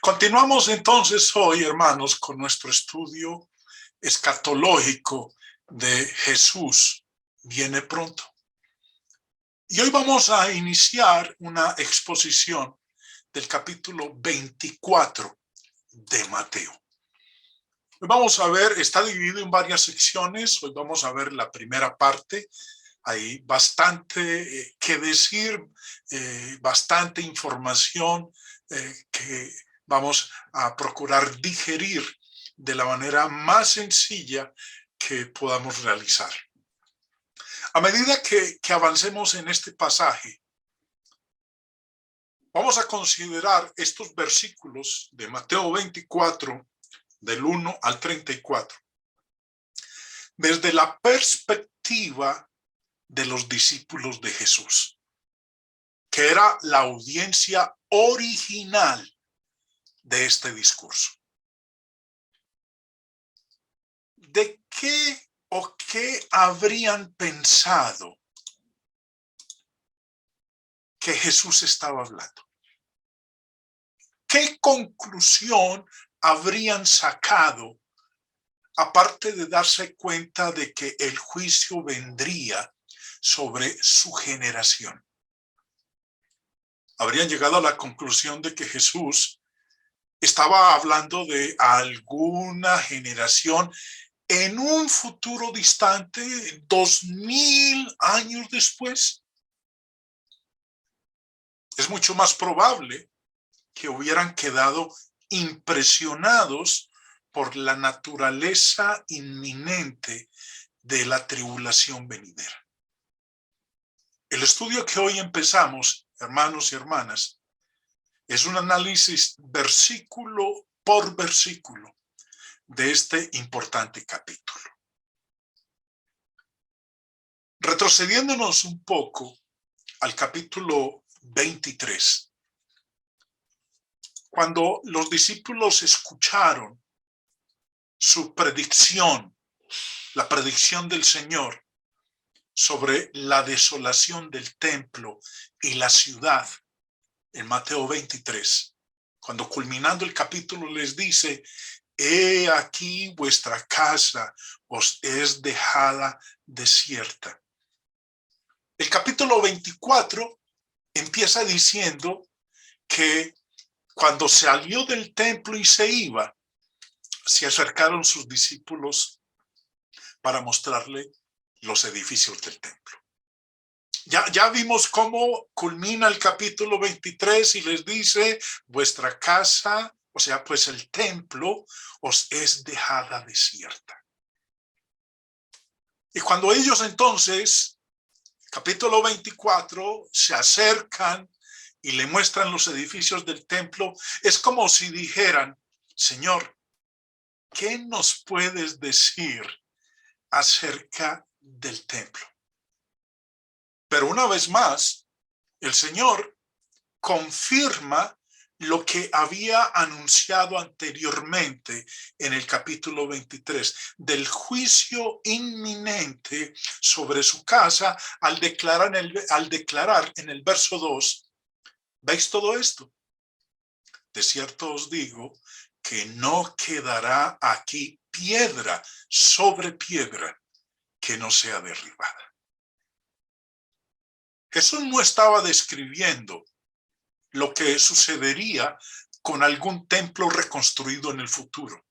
Continuamos entonces hoy, hermanos, con nuestro estudio escatológico de Jesús viene pronto. Y hoy vamos a iniciar una exposición del capítulo 24 de Mateo. Hoy vamos a ver, está dividido en varias secciones. Hoy vamos a ver la primera parte. Hay bastante que decir, bastante información que vamos a procurar digerir de la manera más sencilla que podamos realizar. A medida que avancemos en este pasaje, vamos a considerar estos versículos de Mateo 24, del 1 al 34, desde la perspectiva de los discípulos de Jesús, que era la audiencia original de este discurso. ¿De qué o qué habrían pensado que Jesús estaba hablando? ¿Qué conclusión habrían sacado, aparte de darse cuenta de que el juicio vendría sobre su generación? Habrían llegado a la conclusión de que Jesús estaba hablando de alguna generación en un futuro distante, 2000 años después. Es mucho más probable que hubieran quedado impresionados por la naturaleza inminente de la tribulación venidera. El estudio que hoy empezamos, hermanos y hermanas, es un análisis versículo por versículo de este importante capítulo. Retrocediéndonos un poco al capítulo 23, cuando los discípulos escucharon su predicción, la predicción del Señor sobre la desolación del templo y la ciudad en Mateo 23, cuando culminando el capítulo les dice: he aquí vuestra casa os es dejada desierta. El capítulo 24 empieza diciendo que cuando salió del templo y se iba, se acercaron sus discípulos para mostrarle los edificios del templo. Ya vimos cómo culmina el capítulo 23 y les dice: vuestra casa, o sea, pues el templo, os es dejada desierta. Y cuando ellos entonces, capítulo 24, se acercan y le muestran los edificios del templo, es como si dijeran: Señor, ¿qué nos puedes decir acerca del templo? Pero una vez más, el Señor confirma lo que había anunciado anteriormente en el capítulo 23, del juicio inminente sobre su casa, al declarar en el verso 2, ¿veis todo esto? De cierto os digo que no quedará aquí piedra sobre piedra que no sea derribada. Jesús no estaba describiendo lo que sucedería con algún templo reconstruido en el futuro.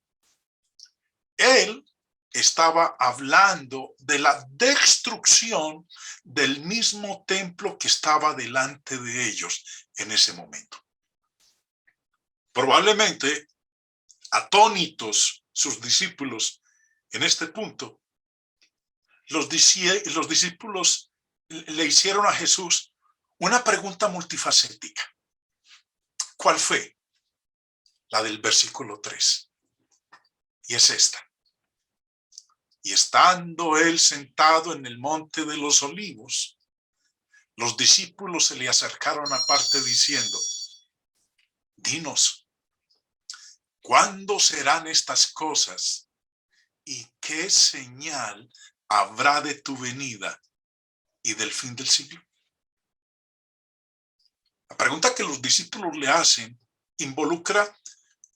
Él estaba hablando de la destrucción del mismo templo que estaba delante de ellos en ese momento. Probablemente, atónitos sus discípulos en este punto, los discípulos le hicieron a Jesús una pregunta multifacética. ¿Cuál fue? La del versículo 3. Y es esta: y estando él sentado en el monte de los olivos, los discípulos se le acercaron aparte diciendo: dinos, ¿cuándo serán estas cosas? ¿Y qué señal habrá de tu venida y del fin del siglo? La pregunta que los discípulos le hacen involucra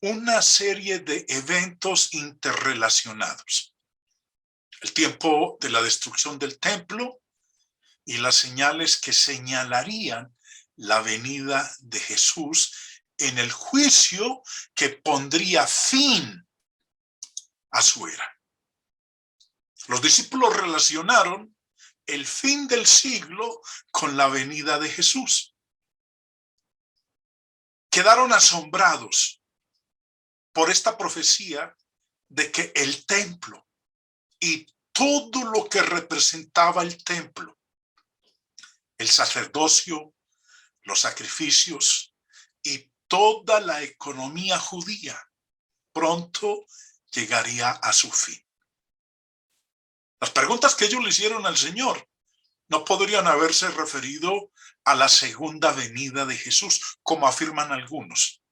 una serie de eventos interrelacionados. El tiempo de la destrucción del templo y las señales que señalarían la venida de Jesús en el juicio que pondría fin a su era. Los discípulos relacionaron el fin del siglo con la venida de Jesús. Quedaron asombrados por esta profecía de que el templo y todo lo que representaba el templo, el sacerdocio, los sacrificios y toda la economía judía, pronto llegaría a su fin. Las preguntas que ellos le hicieron al Señor no podrían haberse referido a la segunda venida de Jesús, como afirman algunos.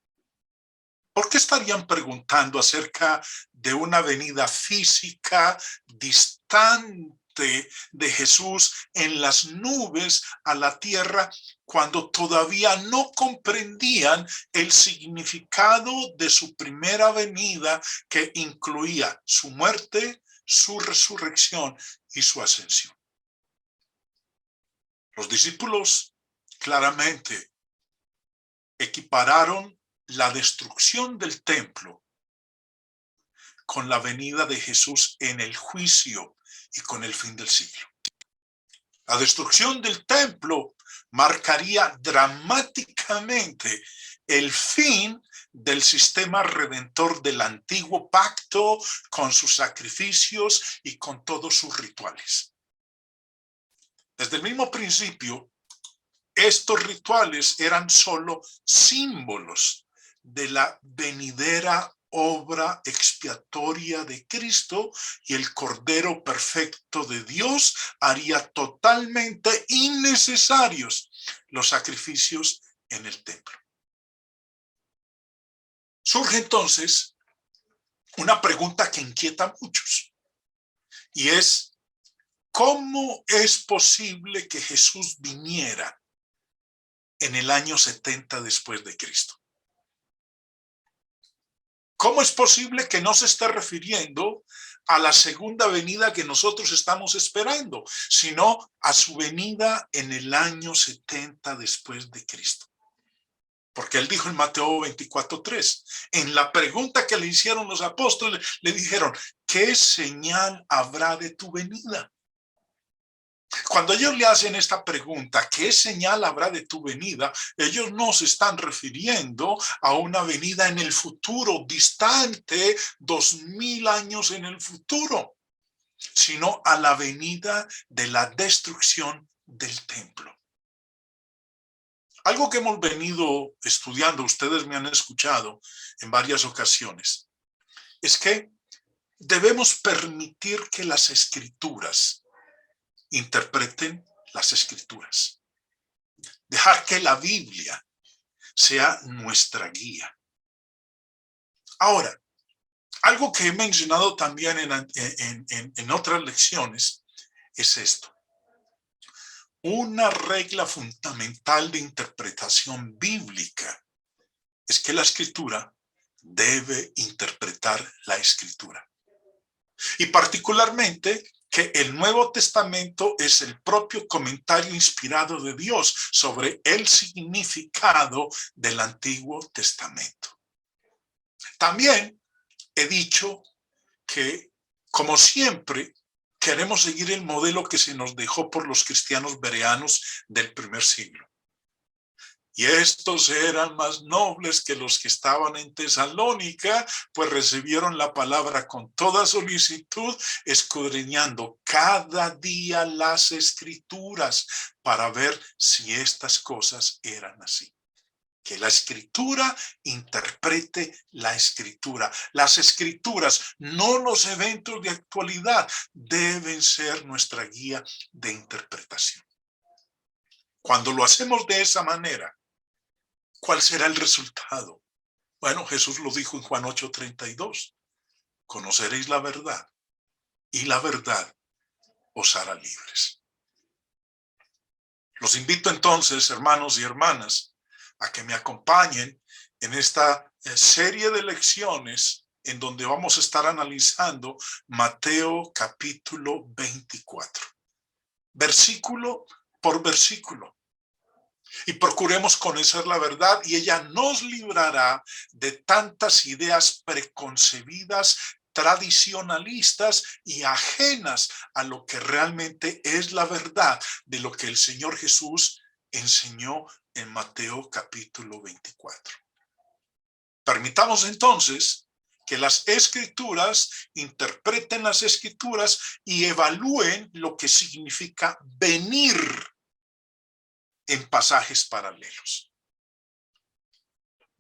¿Por qué estarían preguntando acerca de una venida física distante de Jesús en las nubes a la tierra cuando todavía no comprendían el significado de su primera venida, que incluía su muerte, su resurrección y su ascensión? Los discípulos claramente equipararon la destrucción del templo con la venida de Jesús en el juicio y con el fin del siglo. La destrucción del templo marcaría dramáticamente el fin del sistema redentor del antiguo pacto, con sus sacrificios y con todos sus rituales. Desde el mismo principio, estos rituales eran solo símbolos de la venidera obra expiatoria de Cristo, y el Cordero perfecto de Dios haría totalmente innecesarios los sacrificios en el templo. Surge entonces una pregunta que inquieta a muchos, y es: ¿cómo es posible que Jesús viniera en el año 70 después de Cristo? ¿Cómo es posible que no se esté refiriendo a la segunda venida que nosotros estamos esperando, sino a su venida en el año 70 después de Cristo? Porque él dijo en Mateo 24:3, en la pregunta que le hicieron los apóstoles, le dijeron: ¿qué señal habrá de tu venida? Cuando ellos le hacen esta pregunta, ¿qué señal habrá de tu venida?, ellos no se están refiriendo a una venida en el futuro, distante, 2000 años en el futuro, sino a la venida de la destrucción del templo. Algo que hemos venido estudiando, ustedes me han escuchado en varias ocasiones, es que debemos permitir que las Escrituras interpreten las Escrituras. Dejar que la Biblia sea nuestra guía. Ahora, algo que he mencionado también en otras lecciones es esto. Una regla fundamental de interpretación bíblica es que la Escritura debe interpretar la Escritura. Y particularmente que el Nuevo Testamento es el propio comentario inspirado de Dios sobre el significado del Antiguo Testamento. También he dicho que, como siempre, queremos seguir el modelo que se nos dejó por los cristianos bereanos del primer siglo. Y estos eran más nobles que los que estaban en Tesalónica, pues recibieron la palabra con toda solicitud, escudriñando cada día las Escrituras para ver si estas cosas eran así. Que la Escritura interprete la Escritura. Las Escrituras, no los eventos de actualidad, deben ser nuestra guía de interpretación. Cuando lo hacemos de esa manera, ¿cuál será el resultado? Bueno, Jesús lo dijo en Juan 8:32. Conoceréis la verdad, y la verdad os hará libres. Los invito entonces, hermanos y hermanas, a que me acompañen en esta serie de lecciones en donde vamos a estar analizando Mateo capítulo 24, versículo por versículo. Y procuremos conocer la verdad y ella nos librará de tantas ideas preconcebidas, tradicionalistas y ajenas a lo que realmente es la verdad de lo que el Señor Jesús enseñó en Mateo capítulo 24. Permitamos entonces que las Escrituras interpreten las Escrituras y evalúen lo que significa venir en pasajes paralelos.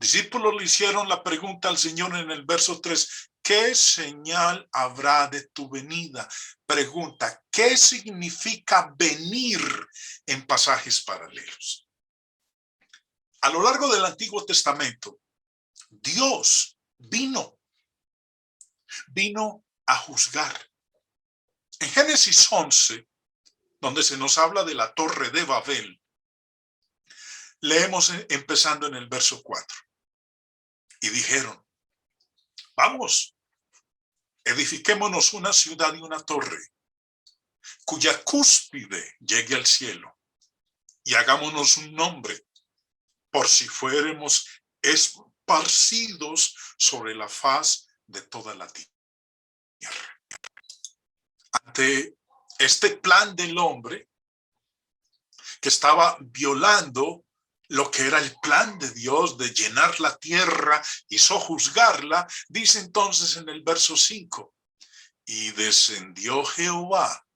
Discípulos le hicieron la pregunta al Señor en el verso 3, ¿qué señal habrá de tu venida? Pregunta, ¿qué significa venir en pasajes paralelos? A lo largo del Antiguo Testamento, Dios vino a juzgar. En Génesis 11, donde se nos habla de la Torre de Babel, leemos empezando en el verso 4. Y dijeron, vamos, edifiquémonos una ciudad y una torre, cuya cúspide llegue al cielo, y hagámonos un nombre, por si fuéramos esparcidos sobre la faz de toda la tierra. Ante este plan del hombre, que estaba violando lo que era el plan de Dios de llenar la tierra y sojuzgarla, dice entonces en el verso 5, y descendió Jehová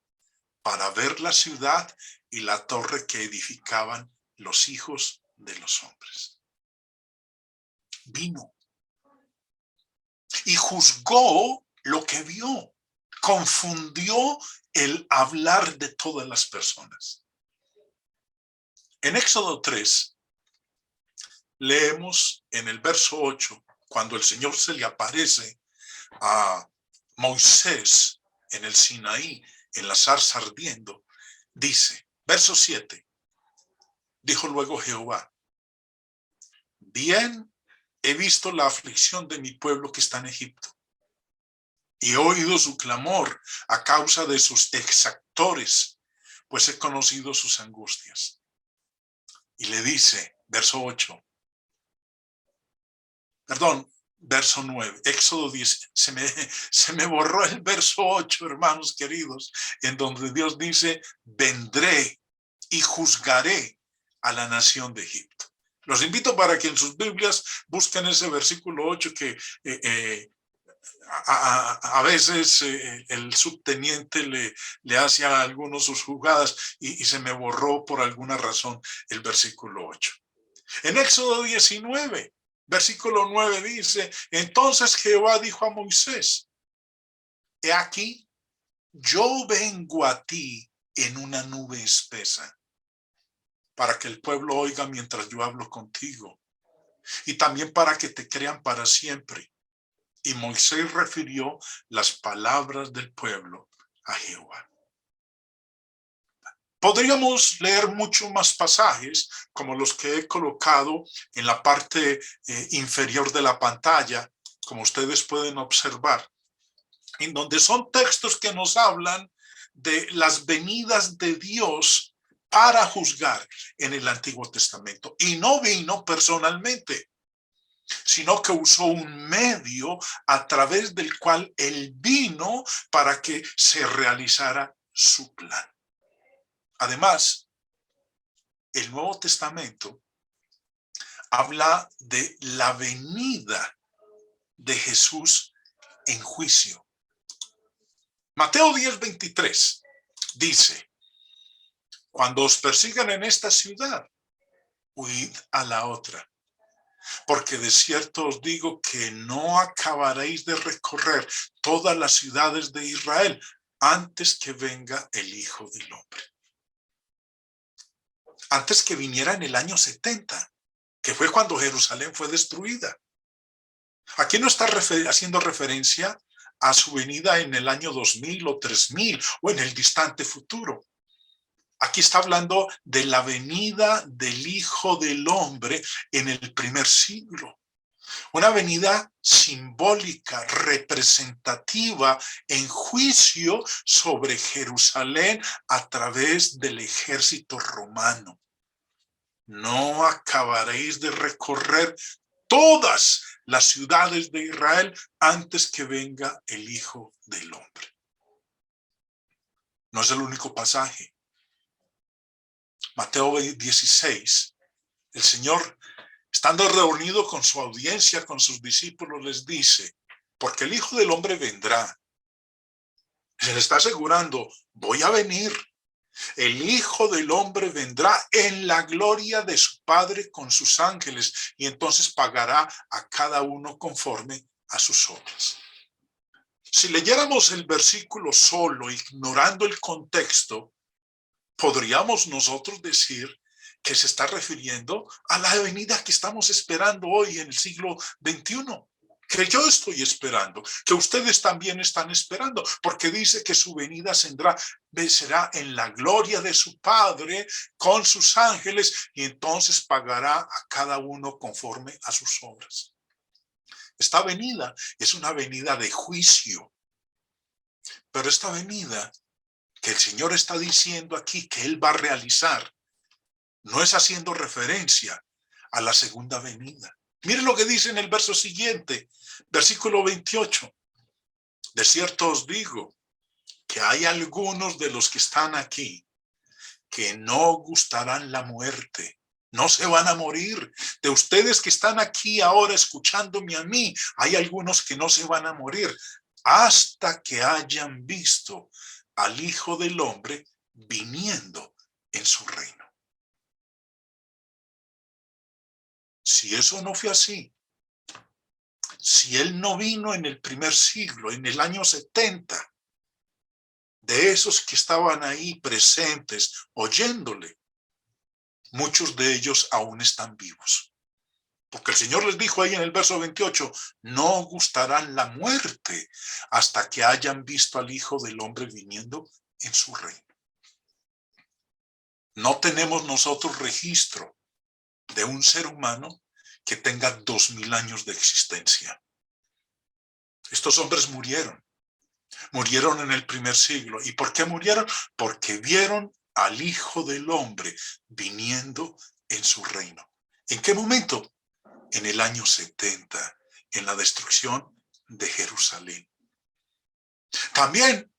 para ver la ciudad y la torre que edificaban los hijos de los hombres. Vino y juzgó lo que vio, confundió el hablar de todas las personas. En Éxodo 3, leemos en el verso 8, cuando el Señor se le aparece a Moisés en el Sinaí, en la zarza ardiendo, dice, verso 7, dijo luego Jehová, bien he visto la aflicción de mi pueblo que está en Egipto, y he oído su clamor a causa de sus exactores, pues he conocido sus angustias. Y le dice, verso 8, perdón, verso 9, Éxodo 10, se me borró el verso 8, hermanos queridos, en donde Dios dice, vendré y juzgaré a la nación de Egipto. Los invito para que en sus Biblias busquen ese versículo 8 que a veces el subteniente le hace a algunos sus jugadas y se me borró por alguna razón el versículo 8. En Éxodo 19, versículo 9 dice, entonces Jehová dijo a Moisés, he aquí, yo vengo a ti en una nube espesa, para que el pueblo oiga mientras yo hablo contigo, y también para que te crean para siempre. Y Moisés refirió las palabras del pueblo a Jehová. Podríamos leer muchos más pasajes, como los que he colocado en la parte inferior de la pantalla, como ustedes pueden observar, en donde son textos que nos hablan de las venidas de Dios para juzgar en el Antiguo Testamento. Y no vino personalmente, sino que usó un medio a través del cual él vino para que se realizara su plan. Además, el Nuevo Testamento habla de la venida de Jesús en juicio. Mateo 10:23 dice, cuando os persigan en esta ciudad, huid a la otra, porque de cierto os digo que no acabaréis de recorrer todas las ciudades de Israel antes que venga el Hijo del Hombre. Antes que viniera en el año 70, que fue cuando Jerusalén fue destruida. Aquí no está haciendo referencia a su venida en el año 2000 o 3000 o en el distante futuro. Aquí está hablando de la venida del Hijo del Hombre en el primer siglo. Una venida simbólica, representativa, en juicio sobre Jerusalén a través del ejército romano. No acabaréis de recorrer todas las ciudades de Israel antes que venga el Hijo del Hombre. No es el único pasaje. Mateo 16, el Señor, estando reunido con su audiencia, con sus discípulos, les dice, porque el Hijo del Hombre vendrá. Se le está asegurando, voy a venir. El Hijo del Hombre vendrá en la gloria de su Padre con sus ángeles y entonces pagará a cada uno conforme a sus obras. Si leyéramos el versículo solo, ignorando el contexto, podríamos nosotros decir que se está refiriendo a la venida que estamos esperando hoy en el siglo XXI. Que yo estoy esperando, que ustedes también están esperando, porque dice que su venida será en la gloria de su Padre con sus ángeles y entonces pagará a cada uno conforme a sus obras. Esta venida es una venida de juicio, pero esta venida que el Señor está diciendo aquí que Él va a realizar, no es haciendo referencia a la segunda venida. Miren lo que dice en el verso siguiente, versículo 28. De cierto os digo que hay algunos de los que están aquí que no gustarán la muerte. No se van a morir. De ustedes que están aquí ahora escuchándome a mí, hay algunos que no se van a morir hasta que hayan visto al Hijo del Hombre viniendo en su reino. Si eso no fue así, si Él no vino en el primer siglo, en el año 70, de esos que estaban ahí presentes, oyéndole, muchos de ellos aún están vivos. Porque el Señor les dijo ahí en el verso 28, no gustarán la muerte hasta que hayan visto al Hijo del Hombre viniendo en su reino. No tenemos nosotros registro de un ser humano que tenga 2000 años de existencia. Estos hombres murieron en el primer siglo. ¿Y por qué murieron? Porque vieron al Hijo del Hombre viniendo en su reino. ¿En qué momento? En el año 70, en la destrucción de Jerusalén. También,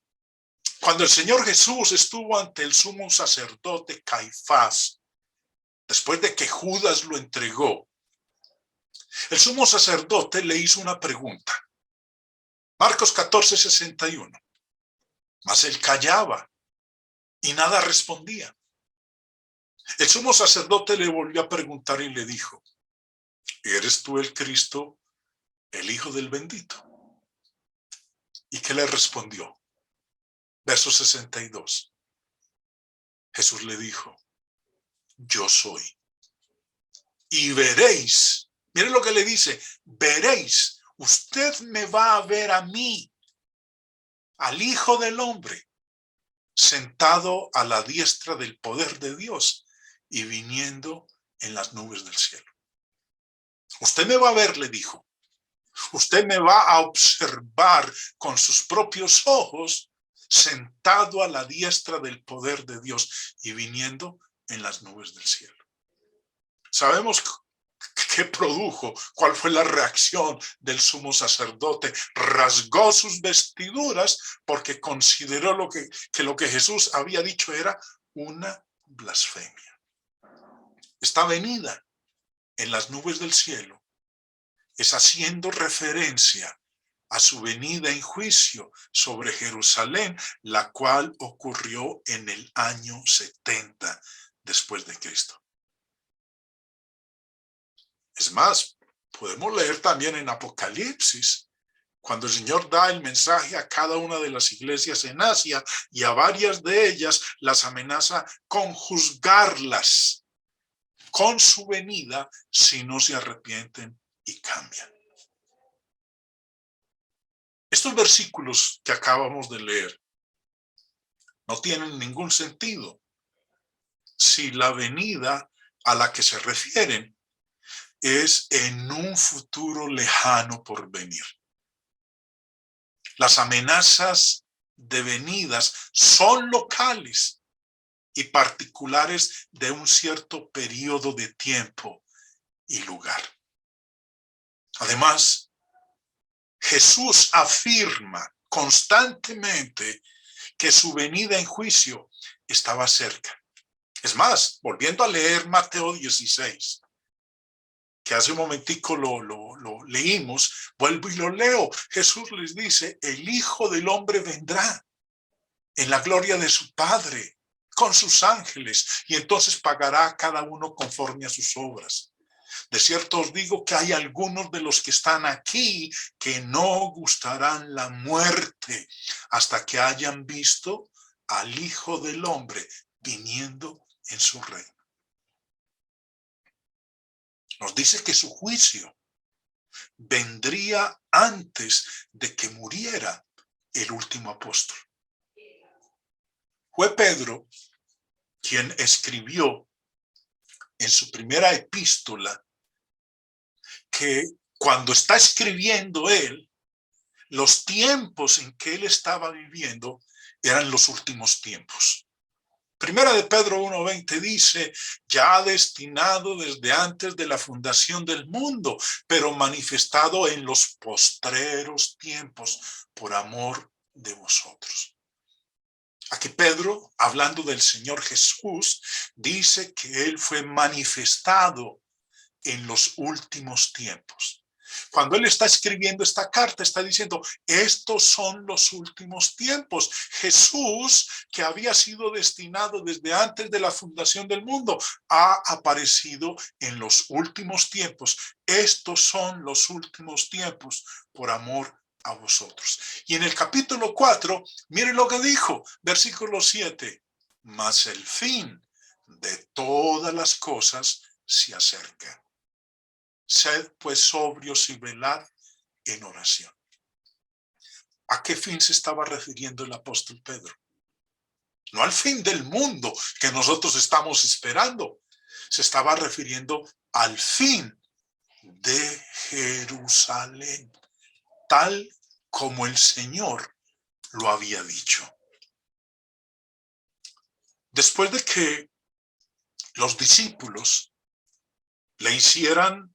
cuando el Señor Jesús estuvo ante el sumo sacerdote Caifás, después de que Judas lo entregó, el sumo sacerdote le hizo una pregunta. Marcos 14, 61. Mas él callaba y nada respondía. El sumo sacerdote le volvió a preguntar y le dijo, ¿eres tú el Cristo, el Hijo del Bendito? ¿Y qué le respondió? Verso 62. Jesús le dijo, yo soy. Y veréis, miren lo que le dice, veréis, usted me va a ver a mí, al Hijo del Hombre, sentado a la diestra del poder de Dios y viniendo en las nubes del cielo. Usted me va a ver, le dijo. Usted me va a observar con sus propios ojos, sentado a la diestra del poder de Dios y viniendo en las nubes del cielo. Sabemos qué produjo, cuál fue la reacción del sumo sacerdote. Rasgó sus vestiduras porque consideró que lo que Jesús había dicho era una blasfemia. Esta venida en las nubes del cielo es haciendo referencia a su venida en juicio sobre Jerusalén, la cual ocurrió en el año 70 después de Cristo. Es más, podemos leer también en Apocalipsis, cuando el Señor da el mensaje a cada una de las iglesias en Asia y a varias de ellas las amenaza con juzgarlas con su venida si no se arrepienten y cambian. Estos versículos que acabamos de leer no tienen ningún sentido si la venida a la que se refieren es en un futuro lejano por venir. Las amenazas devenidas son locales y particulares de un cierto periodo de tiempo y lugar. Además, Jesús afirma constantemente que su venida en juicio estaba cerca. Es más, volviendo a leer Mateo 16, que hace un momentico lo leímos, vuelvo y lo leo. Jesús les dice, el Hijo del Hombre vendrá en la gloria de su Padre, con sus ángeles, y entonces pagará a cada uno conforme a sus obras. De cierto os digo que hay algunos de los que están aquí que no gustarán la muerte hasta que hayan visto al Hijo del Hombre viniendo en su reino. Nos dice que su juicio vendría antes de que muriera el último apóstol. Fue Pedro quien escribió en su primera epístola que cuando está escribiendo él, los tiempos en que él estaba viviendo eran los últimos tiempos. Primera de Pedro 1:20 dice, ya destinado desde antes de la fundación del mundo, pero manifestado en los postreros tiempos por amor de vosotros. Aquí Pedro, hablando del Señor Jesús, dice que él fue manifestado en los últimos tiempos. Cuando él está escribiendo esta carta, está diciendo, estos son los últimos tiempos. Jesús, que había sido destinado desde antes de la fundación del mundo, ha aparecido en los últimos tiempos. Estos son los últimos tiempos por amor a vosotros. Y en el capítulo 4, miren lo que dijo, versículo 7, mas el fin de todas las cosas se acerca. Sed pues sobrios y velad en oración. ¿A qué fin se estaba refiriendo el apóstol Pedro? No al fin del mundo que nosotros estamos esperando. Se estaba refiriendo al fin de Jerusalén, tal como el Señor lo había dicho. Después de que los discípulos le hicieran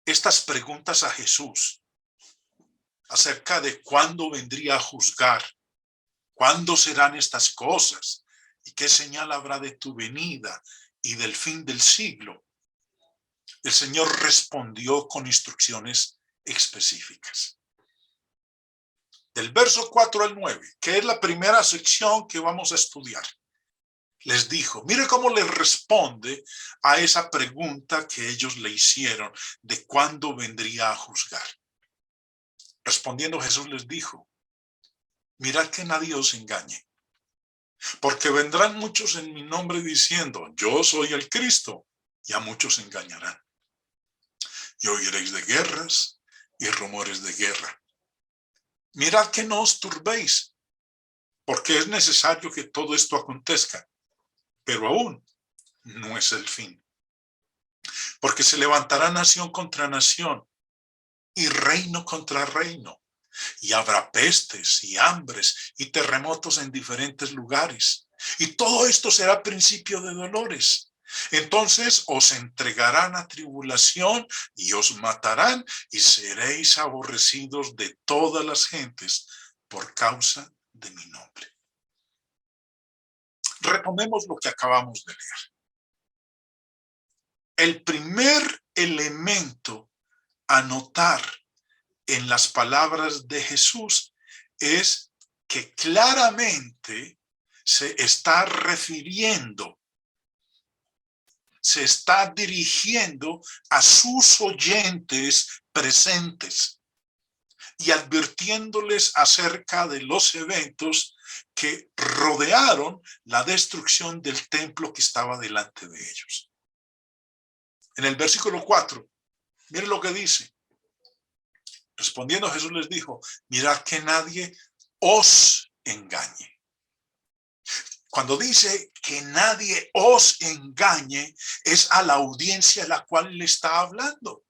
estas preguntas a Jesús acerca de cuándo vendría a juzgar, cuándo serán estas cosas y qué señal habrá de tu venida y del fin del siglo, el Señor respondió con instrucciones específicas. Del verso 4 al 9, que es la primera sección que vamos a estudiar, les dijo, mire cómo les responde a esa pregunta que ellos le hicieron de cuándo vendría a juzgar. Respondiendo Jesús les dijo, mirad que nadie os engañe, porque vendrán muchos en mi nombre diciendo, yo soy el Cristo, y a muchos engañarán. Y oiréis de guerras y rumores de guerra. Mirad que no os turbéis, porque es necesario que todo esto acontezca, pero aún no es el fin. Porque se levantará nación contra nación y reino contra reino, y habrá pestes y hambres y terremotos en diferentes lugares. Y todo esto será principio de dolores. Entonces os entregarán a tribulación y os matarán y seréis aborrecidos de todas las gentes por causa de mi nombre. Retomemos lo que acabamos de leer. El primer elemento a notar en las palabras de Jesús es que claramente se está refiriendo, se está dirigiendo a sus oyentes presentes y advirtiéndoles acerca de los eventos que rodearon la destrucción del templo que estaba delante de ellos. En el versículo 4, miren lo que dice. Respondiendo Jesús les dijo, mirad que nadie os engañe. Cuando dice que nadie os engañe, es a la audiencia a la cual le está hablando.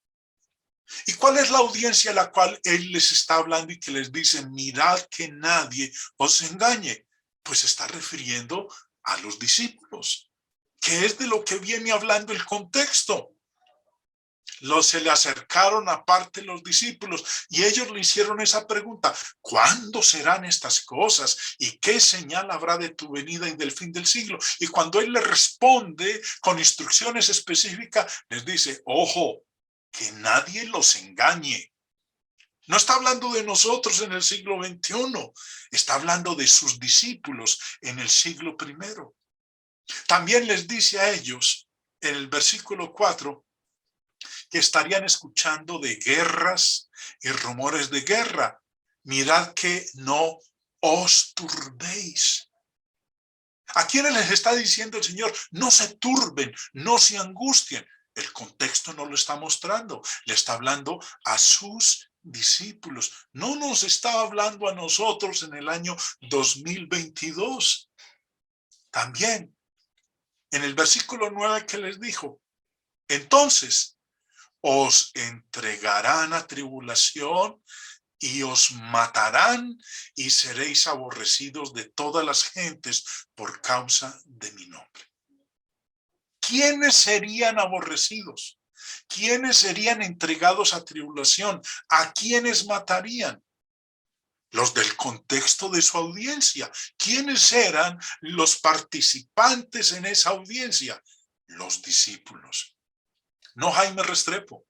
¿Y cuál es la audiencia a la cual él les está hablando y que les dice, mirad que nadie os engañe? Pues se está refiriendo a los discípulos, que es de lo que viene hablando el contexto. Se le acercaron aparte los discípulos y ellos le hicieron esa pregunta: ¿cuándo serán estas cosas? ¿Y qué señal habrá de tu venida y del fin del siglo? Y cuando él le responde con instrucciones específicas, les dice: ojo, que nadie los engañe. No está hablando de nosotros en el siglo XXI, está hablando de sus discípulos en el siglo I. También les dice a ellos en el versículo 4 que estarían escuchando de guerras y rumores de guerra. Mirad que no os turbéis. ¿A quiénes les está diciendo el Señor? No se turben, no se angustien. El contexto no lo está mostrando. Le está hablando a sus discípulos. No nos está hablando a nosotros en el año 2022. También, en el versículo 9 que les dijo, entonces os entregarán a tribulación y os matarán y seréis aborrecidos de todas las gentes por causa de mi nombre. ¿Quiénes serían aborrecidos? ¿Quiénes serían entregados a tribulación? ¿A quiénes matarían? Los del contexto de su audiencia. ¿Quiénes eran los participantes en esa audiencia? Los discípulos. No Jaime Restrepo,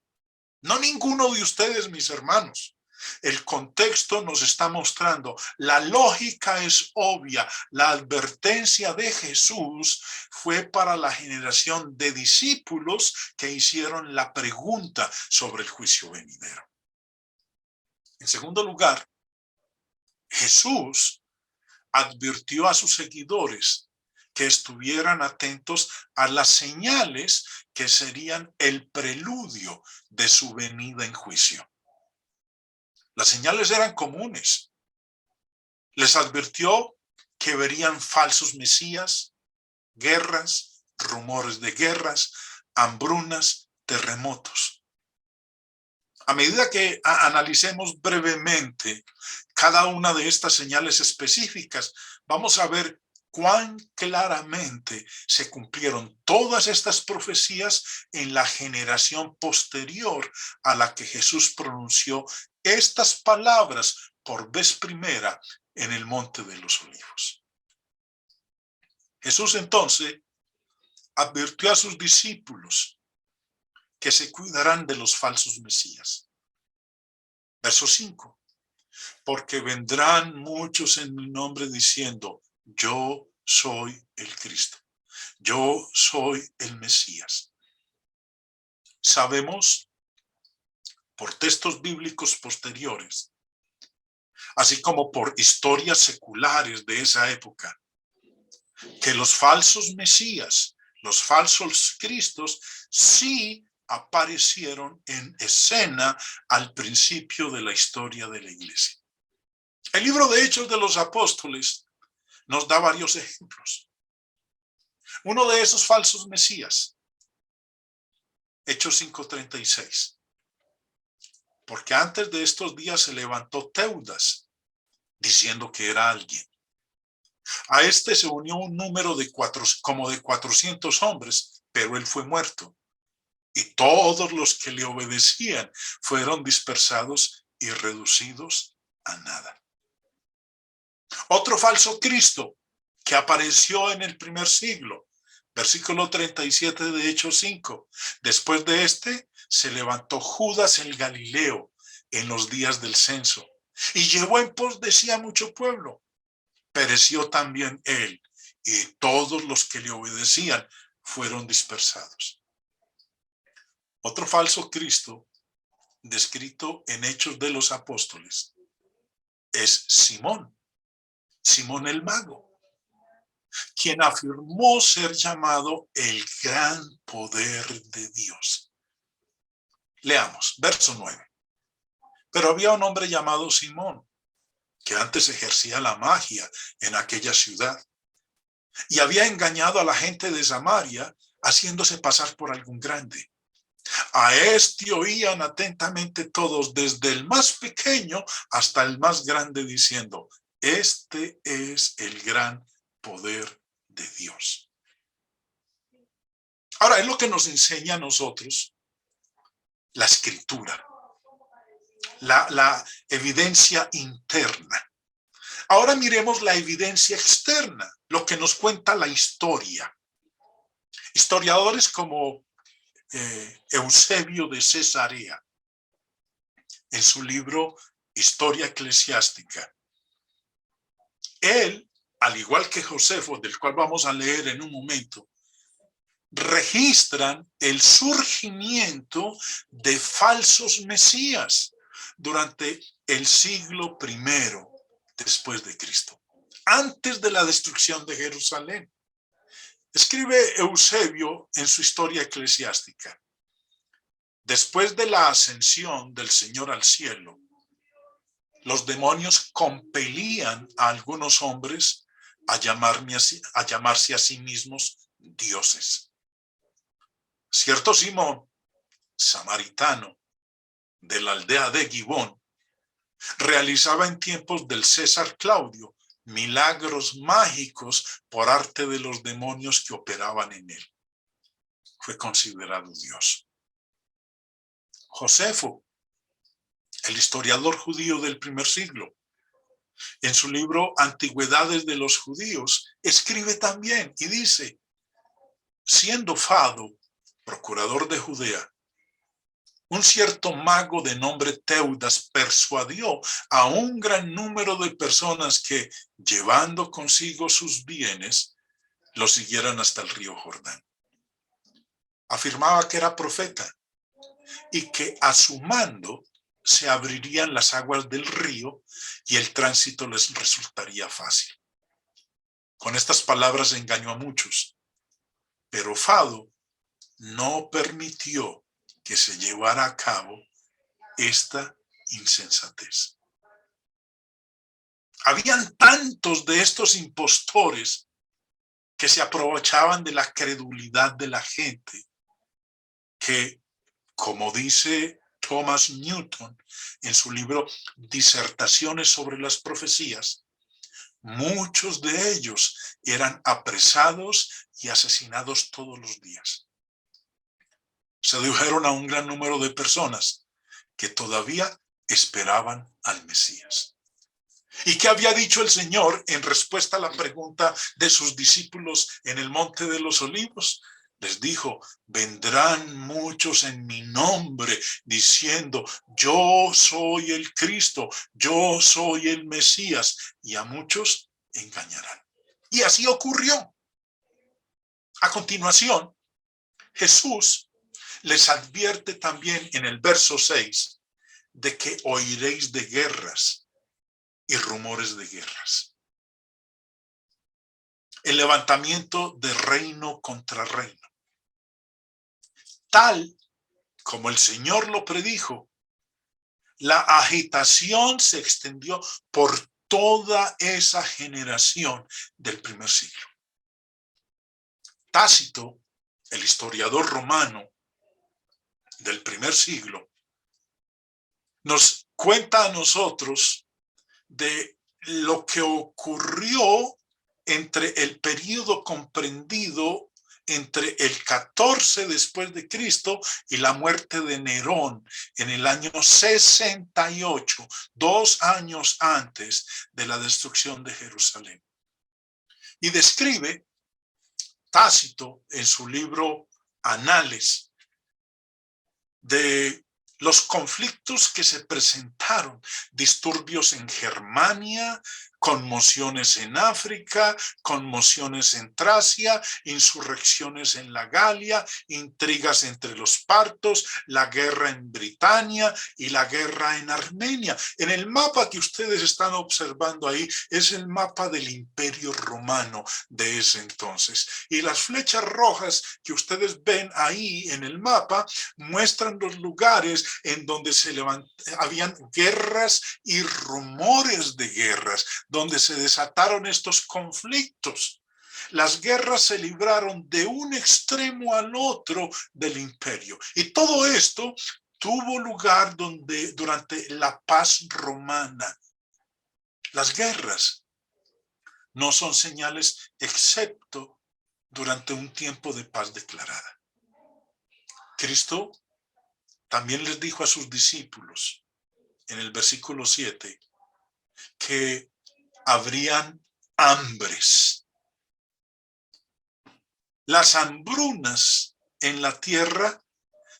no ninguno de ustedes, mis hermanos. El contexto nos está mostrando, la lógica es obvia, la advertencia de Jesús fue para la generación de discípulos que hicieron la pregunta sobre el juicio venidero. En segundo lugar, Jesús advirtió a sus seguidores que estuvieran atentos a las señales que serían el preludio de su venida en juicio. Las señales eran comunes. Les advirtió que verían falsos mesías, guerras, rumores de guerras, hambrunas, terremotos. A medida que analicemos brevemente cada una de estas señales específicas, vamos a ver cuán claramente se cumplieron todas estas profecías en la generación posterior a la que Jesús pronunció estas palabras por vez primera en el Monte de los Olivos. Jesús entonces advirtió a sus discípulos que se cuidarán de los falsos mesías. Verso 5. Porque vendrán muchos en mi nombre diciendo, yo soy el Cristo, yo soy el Mesías. Sabemos por textos bíblicos posteriores, así como por historias seculares de esa época, que los falsos mesías, los falsos cristos, sí aparecieron en escena al principio de la historia de la iglesia. El libro de Hechos de los Apóstoles nos da varios ejemplos. Uno de esos falsos mesías, Hechos 5:36. Porque antes de estos días se levantó Teudas, diciendo que era alguien. A este se unió un número de como de 400 hombres, pero él fue muerto. Y todos los que le obedecían fueron dispersados y reducidos a nada. Otro falso Cristo que apareció en el primer siglo, versículo 37 de Hechos 5. Después de este, se levantó Judas el Galileo en los días del censo y llevó en pos de sí a mucho pueblo. Pereció también él y todos los que le obedecían fueron dispersados. Otro falso Cristo descrito en Hechos de los Apóstoles es Simón el mago, quien afirmó ser llamado el gran poder de Dios. Leamos, verso 9. Pero había un hombre llamado Simón, que antes ejercía la magia en aquella ciudad. y había engañado a la gente de Samaria, haciéndose pasar por algún grande. A este oían atentamente todos, desde el más pequeño hasta el más grande, diciendo: este es el gran poder de Dios. Ahora, es lo que nos enseña a nosotros la Escritura, la evidencia interna. Ahora miremos la evidencia externa, lo que nos cuenta la historia. Historiadores como Eusebio de Cesarea, en su libro Historia Eclesiástica, él, al igual que Josefo, del cual vamos a leer en un momento, registran el surgimiento de falsos mesías durante el siglo I después de Cristo, antes de la destrucción de Jerusalén. Escribe Eusebio en su Historia Eclesiástica: después de la ascensión del Señor al cielo, los demonios compelían a algunos hombres a llamarse a sí mismos dioses. Cierto Simón, samaritano, de la aldea de Gibón, realizaba en tiempos del César Claudio milagros mágicos por arte de los demonios que operaban en él. Fue considerado Dios. Josefo, el historiador judío del primer siglo, en su libro Antigüedades de los Judíos, escribe también y dice: siendo Fado procurador de Judea, un cierto mago de nombre Teudas persuadió a un gran número de personas que, llevando consigo sus bienes, lo siguieran hasta el río Jordán. Afirmaba que era profeta y que a su mando se abrirían las aguas del río y el tránsito les resultaría fácil. Con estas palabras engañó a muchos, pero Fado no permitió que se llevara a cabo esta insensatez. Habían tantos de estos impostores que se aprovechaban de la credulidad de la gente que, como dice Thomas Newton en su libro Disertaciones sobre las profecías, muchos de ellos eran apresados y asesinados todos los días. Sedujeron a un gran número de personas que todavía esperaban al Mesías. ¿Y qué había dicho el Señor en respuesta a la pregunta de sus discípulos en el Monte de los Olivos? Les dijo: vendrán muchos en mi nombre diciendo: yo soy el Cristo, yo soy el Mesías, y a muchos engañarán. Y así ocurrió. A continuación, Jesús les advierte también en el verso 6 de que oiréis de guerras y rumores de guerras. El levantamiento de reino contra reino. Tal como el Señor lo predijo, la agitación se extendió por toda esa generación del primer siglo. Tácito, el historiador romano del primer siglo, nos cuenta a nosotros de lo que ocurrió entre el periodo comprendido entre el 14 después de Cristo y la muerte de Nerón en el año 68, 2 años antes de la destrucción de Jerusalén. Y describe Tácito en su libro Anales de los conflictos que se presentaron: disturbios en Germania, conmociones en África, conmociones en Tracia, insurrecciones en la Galia, intrigas entre los partos, la guerra en Britania y la guerra en Armenia. En el mapa que ustedes están observando ahí es el mapa del Imperio Romano de ese entonces. Y las flechas rojas que ustedes ven ahí en el mapa muestran los lugares en donde habían guerras y rumores de guerras, donde se desataron estos conflictos. Las guerras se libraron de un extremo al otro del imperio. Y todo esto tuvo lugar durante la paz romana. Las guerras no son señales excepto durante un tiempo de paz declarada. Cristo también les dijo a sus discípulos en el versículo 7 que habrían hambres. Las hambrunas en la tierra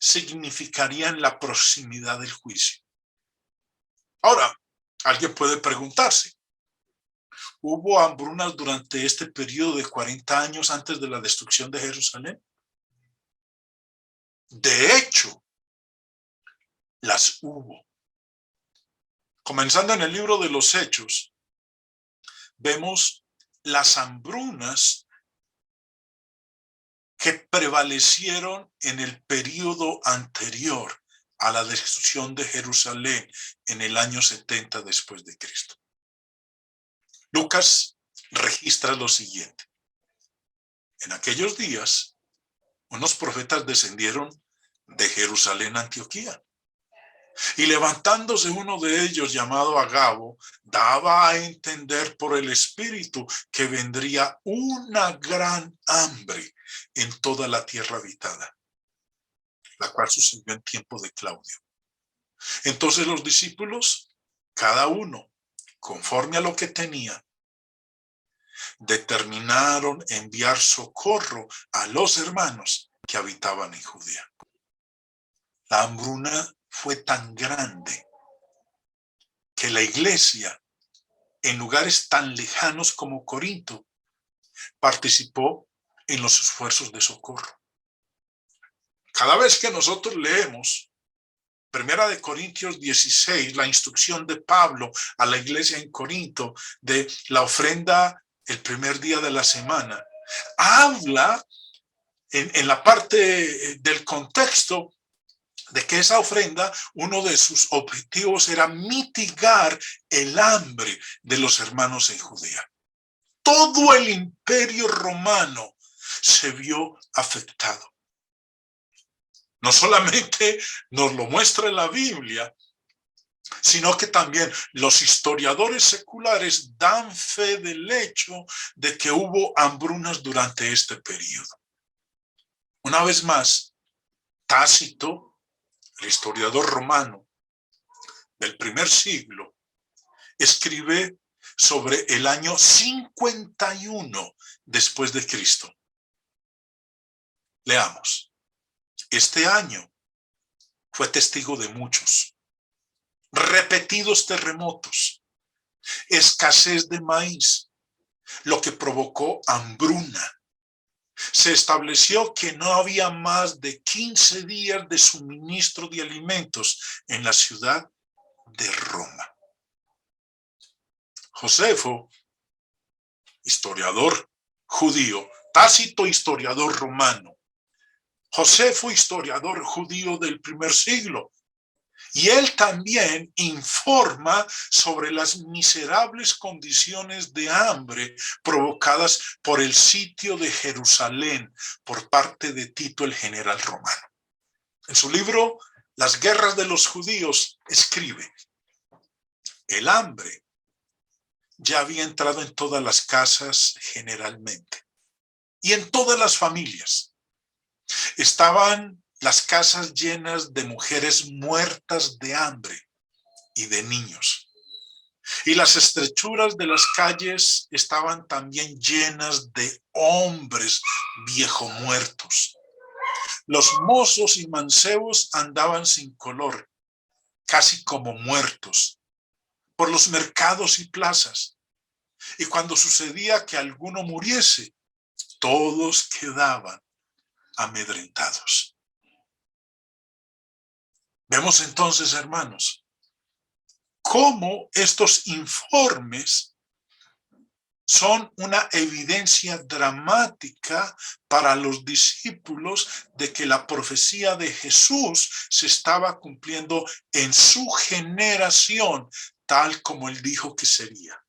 significarían la proximidad del juicio. Ahora, alguien puede preguntarse, ¿hubo hambrunas durante este periodo de 40 años antes de la destrucción de Jerusalén? De hecho, las hubo. Comenzando en el libro de los Hechos, vemos las hambrunas que prevalecieron en el periodo anterior a la destrucción de Jerusalén en el año 70 después de Cristo. Lucas registra lo siguiente. En aquellos días, unos profetas descendieron de Jerusalén a Antioquía. Y levantándose uno de ellos, llamado Agabo, daba a entender por el Espíritu que vendría una gran hambre en toda la tierra habitada, la cual sucedió en tiempo de Claudio. Entonces los discípulos, cada uno, conforme a lo que tenía, determinaron enviar socorro a los hermanos que habitaban en Judea. La hambruna fue tan grande que la iglesia, en lugares tan lejanos como Corinto, participó en los esfuerzos de socorro. Cada vez que nosotros leemos Primera de Corintios 16, la instrucción de Pablo a la iglesia en Corinto de la ofrenda el primer día de la semana, habla en la parte del contexto de que esa ofrenda, uno de sus objetivos era mitigar el hambre de los hermanos en Judea. Todo el imperio romano se vio afectado. No solamente nos lo muestra la Biblia, sino que también los historiadores seculares dan fe del hecho de que hubo hambrunas durante este periodo. Una vez más, Tácito, el historiador romano del primer siglo, escribe sobre el año 51 después de Cristo. Leamos. Este año fue testigo de muchos, repetidos terremotos, escasez de maíz, lo que provocó hambruna. Se estableció que no había más de 15 días de suministro de alimentos en la ciudad de Roma. Josefo, historiador judío, Tácito, historiador romano, Josefo, historiador judío del primer siglo, y él también informa sobre las miserables condiciones de hambre provocadas por el sitio de Jerusalén por parte de Tito, el general romano. En su libro Las guerras de los judíos escribe: el hambre ya había entrado en todas las casas generalmente y en todas las familias. Estaban las casas llenas de mujeres muertas de hambre y de niños. Y las estrechuras de las calles estaban también llenas de hombres viejo muertos. Los mozos y mancebos andaban sin color, casi como muertos, por los mercados y plazas. Y cuando sucedía que alguno muriese, todos quedaban amedrentados. Vemos entonces, hermanos, cómo estos informes son una evidencia dramática para los discípulos de que la profecía de Jesús se estaba cumpliendo en su generación, tal como él dijo que sería.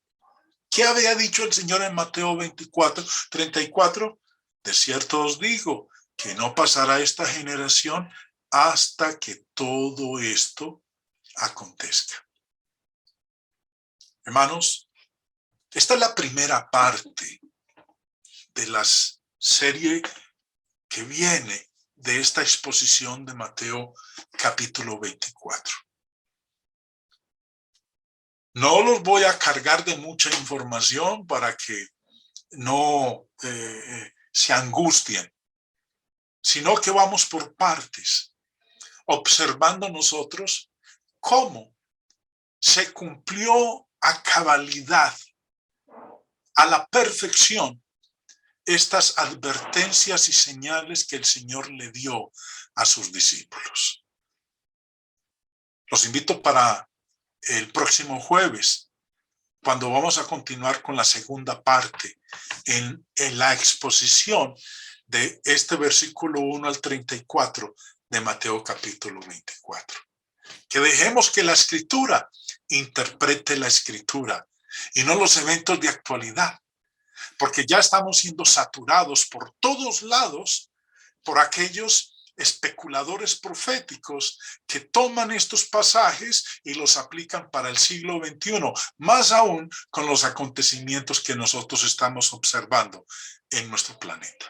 ¿Qué había dicho el Señor en Mateo 24:34? De cierto os digo que no pasará esta generación hasta que todo esto acontezca. Hermanos, esta es la primera parte de la serie que viene de esta exposición de Mateo capítulo 24. No los voy a cargar de mucha información para que no se angustien, sino que vamos por partes, observando nosotros cómo se cumplió a cabalidad, a la perfección, estas advertencias y señales que el Señor le dio a sus discípulos. Los invito para el próximo jueves, cuando vamos a continuar con la segunda parte en la exposición de este versículo 1 al 34 de Mateo capítulo 24. Que dejemos que la Escritura interprete la Escritura y no los eventos de actualidad, porque ya estamos siendo saturados por todos lados por aquellos especuladores proféticos que toman estos pasajes y los aplican para el siglo XXI, más aún con los acontecimientos que nosotros estamos observando en nuestro planeta.